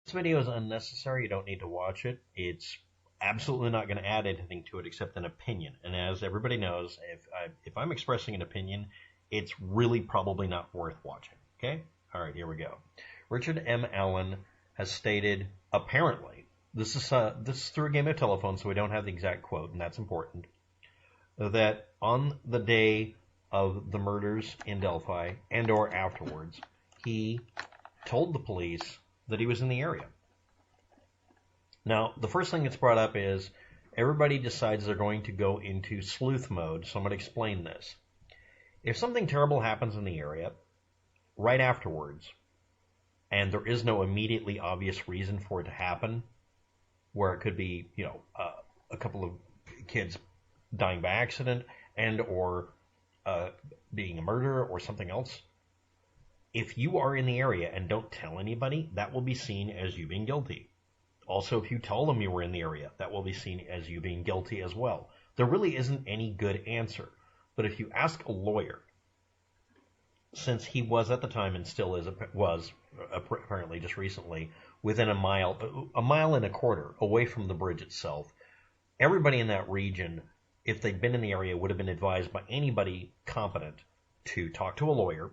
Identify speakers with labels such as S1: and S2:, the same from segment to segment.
S1: This video is unnecessary. You don't need to watch it. It's absolutely not going to add anything to it except an opinion. And as everybody knows, if I'm expressing an opinion, it's really probably not worth watching. Okay? All right, here we go. Richard M. Allen has stated, apparently, this is through a game of telephone, so we don't have the exact quote, and that's important, that on the day of the murders in Delphi and or afterwards, he told the police that he was in the area. Now, the first thing that's brought up is everybody decides they're going to go into sleuth mode, so I'm going to explain this. If something terrible happens in the area, right afterwards, and there is no immediately obvious reason for it to happen, where it could be, a couple of kids dying by accident and or being a murder or something else, if you are in the area and don't tell anybody, that will be seen as you being guilty. Also, if you tell them you were in the area, that will be seen as you being guilty as well. There really isn't any good answer. But if you ask a lawyer, since he was at the time and still was apparently just recently within a mile and a quarter away from the bridge itself, everybody in that region, if they'd been in the area, would have been advised by anybody competent to talk to a lawyer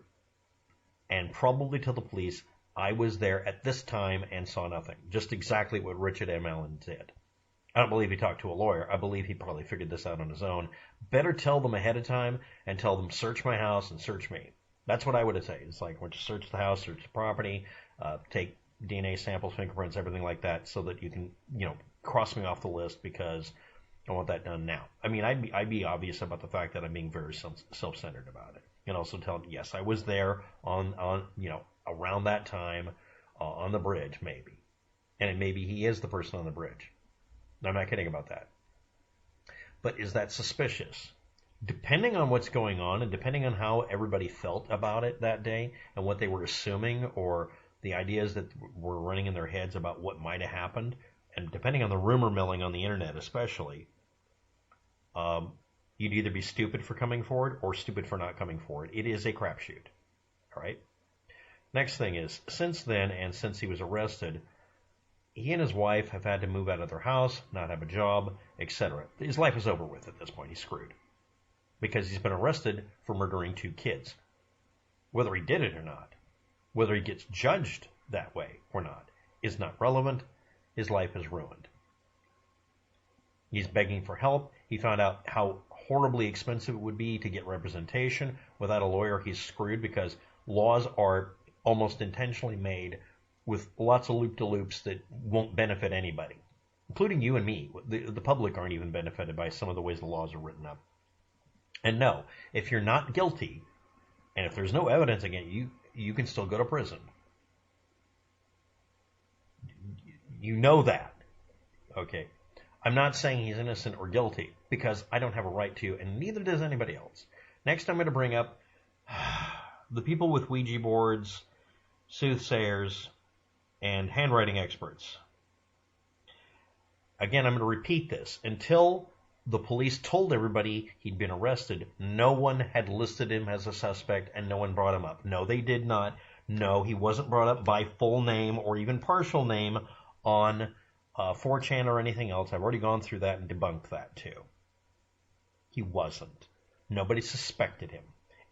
S1: and probably tell the police, I was there at this time and saw nothing. Just exactly what Richard M. Allen did. I don't believe he talked to a lawyer. I believe he probably figured this out on his own. Better tell them ahead of time and tell them, search my house and search me. That's what I would have said. It's like, once you search the house, search the property, take DNA samples, fingerprints, everything like that, so that you can, cross me off the list because I want that done now. I mean, I'd be obvious about the fact that I'm being very self-centered about it. And also tell them, yes, I was there on around that time on the bridge, maybe. And maybe he is the person on the bridge. I'm not kidding about that. But is that suspicious? Depending on what's going on and depending on how everybody felt about it that day and what they were assuming or the ideas that were running in their heads about what might have happened, and depending on the rumor milling on the internet especially, you'd either be stupid for coming forward or stupid for not coming forward. It is a crapshoot. All right? Next thing is, since then and since he was arrested, he and his wife have had to move out of their house, not have a job, etc. His life is over with at this point. He's screwed. Because he's been arrested for murdering 2 kids. Whether he did it or not, whether he gets judged that way or not, is not relevant. His life is ruined. He's begging for help. He found out how horribly expensive it would be to get representation. Without a lawyer, he's screwed because laws are almost intentionally made with lots of loop-de-loops that won't benefit anybody, including you and me. The public aren't even benefited by some of the ways the laws are written up. And no, if you're not guilty, and if there's no evidence against you, you can still go to prison. You know that. Okay. I'm not saying he's innocent or guilty, because I don't have a right to, and neither does anybody else. Next, I'm going to bring up the people with Ouija boards, soothsayers, and handwriting experts. Again, I'm going to repeat this. Until the police told everybody he'd been arrested, no one had listed him as a suspect, and no one brought him up. No, they did not. No, he wasn't brought up by full name or even partial name on 4chan or anything else. I've already gone through that and debunked that too. He wasn't. Nobody suspected him.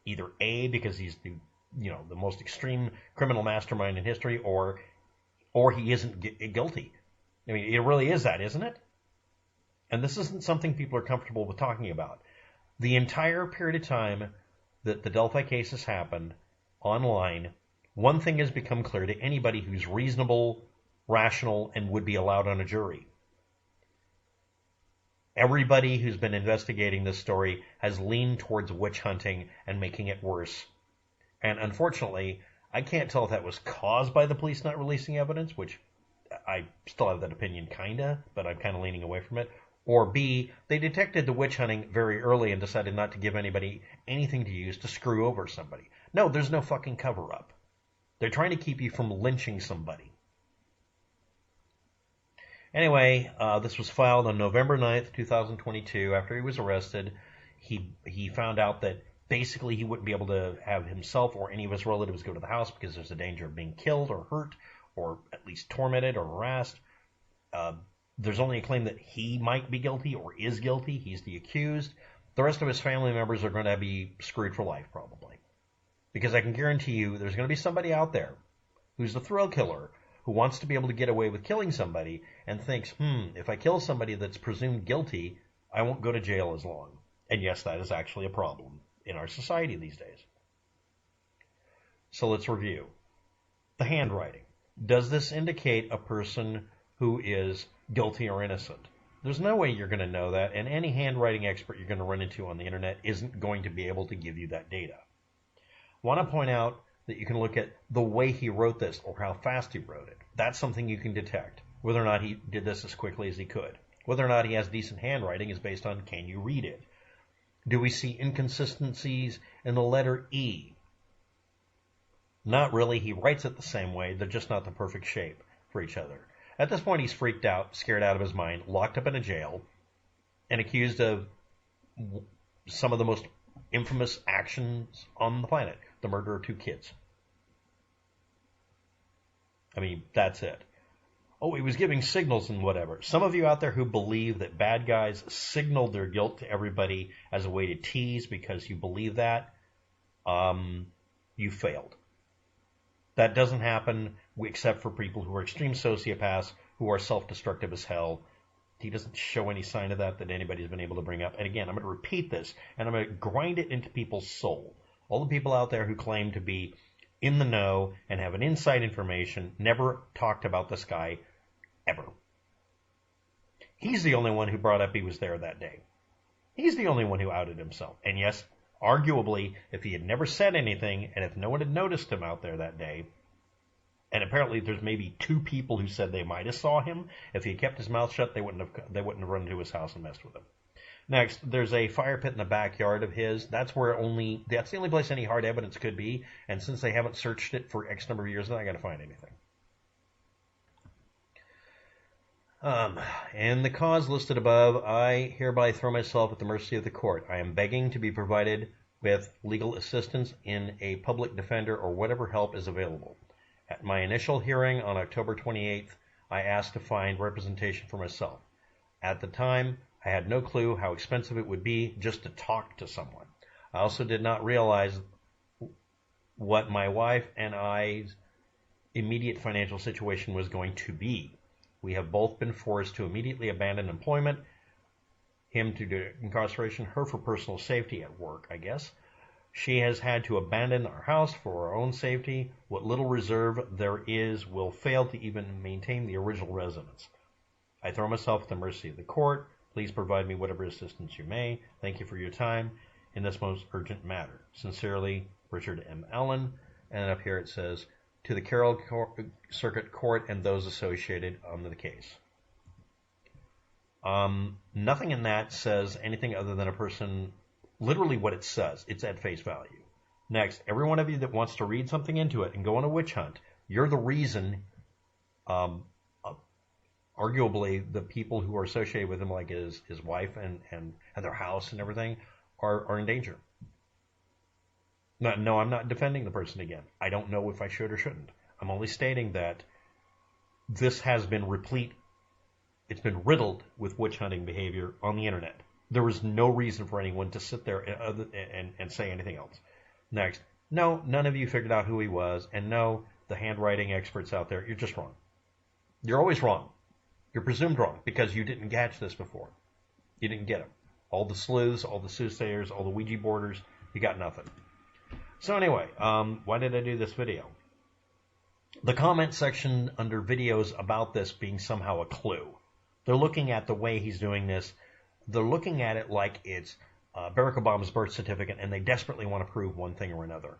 S1: Either A, because he's the most extreme criminal mastermind in history, or he isn't guilty. I mean, it really is that, isn't it? And this isn't something people are comfortable with talking about. The entire period of time that the Delphi case has happened online, one thing has become clear to anybody who's reasonable, rational, and would be allowed on a jury. Everybody who's been investigating this story has leaned towards witch hunting and making it worse. And unfortunately, I can't tell if that was caused by the police not releasing evidence, which I still have that opinion kinda, but I'm kind of leaning away from it. Or B, they detected the witch hunting very early and decided not to give anybody anything to use to screw over somebody. No, there's no fucking cover-up. They're trying to keep you from lynching somebody. Anyway, this was filed on November 9th, 2022. After he was arrested, he found out that basically he wouldn't be able to have himself or any of his relatives go to the house because there's a danger of being killed or hurt or at least tormented or harassed. There's only a claim that he might be guilty or is guilty. He's the accused. The rest of his family members are going to be screwed for life, probably. Because I can guarantee you there's going to be somebody out there who's a thrill killer who wants to be able to get away with killing somebody and thinks, if I kill somebody that's presumed guilty, I won't go to jail as long. And yes, that is actually a problem in our society these days. So let's review. The handwriting. Does this indicate a person who is guilty or innocent? There's no way you're going to know that, and any handwriting expert you're going to run into on the internet isn't going to be able to give you that data. I want to point out that you can look at the way he wrote this or how fast he wrote it. That's something you can detect. Whether or not he did this as quickly as he could. Whether or not he has decent handwriting is based on, can you read it? Do we see inconsistencies in the letter E? Not really. He writes it the same way. They're just not the perfect shape for each other. At this point, he's freaked out, scared out of his mind, locked up in a jail, and accused of some of the most infamous actions on the planet. The murder of 2 kids. I mean, that's it. Oh, he was giving signals and whatever. Some of you out there who believe that bad guys signaled their guilt to everybody as a way to tease because you believe that, you failed. That doesn't happen except for people who are extreme sociopaths who are self-destructive as hell. He doesn't show any sign of that anybody's been able to bring up. And again, I'm going to repeat this, and I'm going to grind it into people's soul. All the people out there who claim to be in the know and have an inside information never talked about this guy ever. He's the only one who brought up he was there that day. He's the only one who outed himself. And yes, arguably, if he had never said anything and if no one had noticed him out there that day, and apparently there's maybe 2 people who said they might have saw him, if he had kept his mouth shut, they wouldn't have run into his house and messed with him. Next, there's a fire pit in the backyard of his. That's the only place any hard evidence could be. And since they haven't searched it for X number of years, they're not going to find anything. And the cause listed above, I hereby throw myself at the mercy of the court. I am begging to be provided with legal assistance in a public defender or whatever help is available. At my initial hearing on October 28th, I asked to find representation for myself. At the time, I had no clue how expensive it would be just to talk to someone. I also did not realize what my wife and I's immediate financial situation was going to be. We have both been forced to immediately abandon employment, him to incarceration, her for personal safety at work, I guess. She has had to abandon our house for her own safety. What little reserve there is will fail to even maintain the original residence. I throw myself at the mercy of the court. Please provide me whatever assistance you may. Thank you for your time in this most urgent matter. Sincerely, Richard M. Allen. And up here it says, to the Carroll Circuit Court and those associated on the case. Nothing in that says anything other than a person, literally what it says. It's at face value. Next, every one of you that wants to read something into it and go on a witch hunt, you're the reason, arguably, the people who are associated with him, like his wife and their house and everything, are in danger. No, I'm not defending the person again. I don't know if I should or shouldn't. I'm only stating that this has been replete. It's been riddled with witch hunting behavior on the internet. There was no reason for anyone to sit there and say anything else. Next, no, none of you figured out who he was. And no, the handwriting experts out there, you're just wrong. You're always wrong. You're presumed wrong because you didn't catch this before. You didn't get them. All the sleuths, all the soothsayers, all the Ouija boarders, you got nothing. So anyway, why did I do this video? The comment section under videos about this being somehow a clue. They're looking at the way he's doing this. They're looking at it like it's Barack Obama's birth certificate, and they desperately want to prove one thing or another.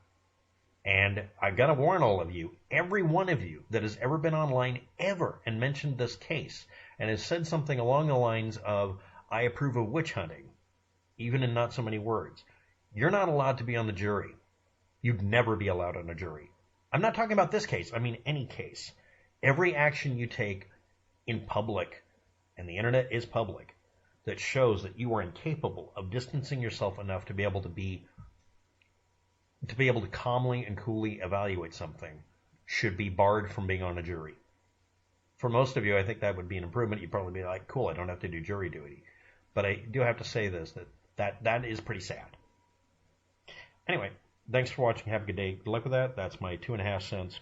S1: And I've got to warn all of you, every one of you that has ever been online ever and mentioned this case and has said something along the lines of, I approve of witch hunting, even in not so many words, you're not allowed to be on the jury. You'd never be allowed on a jury. I'm not talking about this case. I mean any case. Every action you take in public, and the internet is public, that shows that you are incapable of distancing yourself enough to be able to calmly and coolly evaluate something should be barred from being on a jury. For most of you, I think that would be an improvement. You'd probably be like, cool, I don't have to do jury duty. But I do have to say this, that is pretty sad. Anyway, thanks for watching. Have a good day. Good luck with that. That's my 2.5 cents.